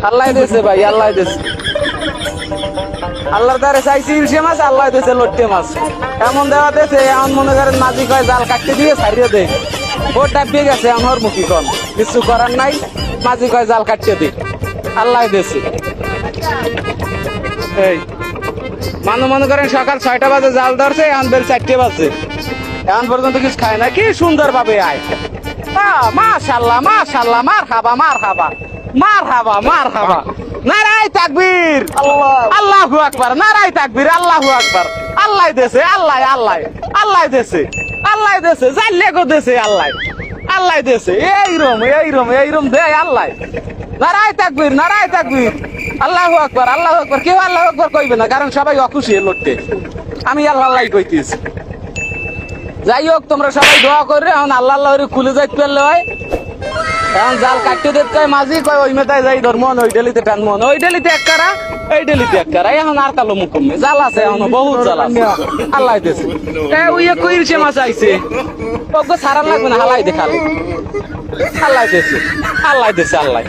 আল্লাহ দিয়েছে ভাই, আল্লাহ দিয়েছে। আল্লাহর দ্বারে চাইছি ইলশে মাছ, আল্লাহ দিয়েছে লট্টে মাছ। এমন দেওয়া দিয়েছে, এমন মনে করেন মাঝি কয় জাল কাটতে দিয়ে ছাড়িয়ে দেয়। ও ডাবিয়ে গেছে আমার মুখী কন, কিছু করার নাই। মাঝি কয় জাল কাটতে দিই, আল্লাহ দিয়েছে। এই মনে করেন সকাল 6টা বাজে জাল ধরছে, এখন বেল 4টে বাজে, এখন পর্যন্ত কিছু খায় না। কি সুন্দর ভাবে আয়, মাশাআল্লাহ মাশাআল্লাহ, মার হাবা মার হাবা মার হাবা মার হাবা। নারায়ে তাকবীর, আল্লাহু আকবার, নারায়ে তাকবীর, আল্লাহু আকবার। আল্লাহ দেশে, আল্লাহ আল্লাহ আল্লাহ দেশে, আল্লাহ দেশে, জাল্লে গো দেশে, আল্লাহ আল্লাহ দেশে। এইরম এইরম এইরম দে আল্লাহ। নারায়ে তাকবীর, নারায়ে তাকবীর, আল্লাহু আকবার, আল্লাহু আকবার। কেউ আল্লাহু আকবার কইবে না, কারণ সবাই অখুশি লড়তে। আমি আল্লাহ আল্লাহ কইতেছি। যাই হোক, তোমরা সবাই দোয়া করবে, এখন আল্লাহ আল্লাহ খুলে যাইতে পারলে হয়। এখন জাল কাটতে দিতে কয় মাঝি কয় ওই মেতায় যাই ধর্মন, ওই ডেলিতে টানমন, ওই ডেলিতে এক কারা, এই ডেলিতে এক কারা। এখন আর কালো মুখ কমবে, জাল আছে এখন, বহুত জাল আছে। আল্লাহ দেশে ওই ইলশে মাছ আইছে, ওকে সারান লাগবে না, হালাই দেখালে। আল্লাহ দেশে, আল্লাহ দেশে, আল্লাহ।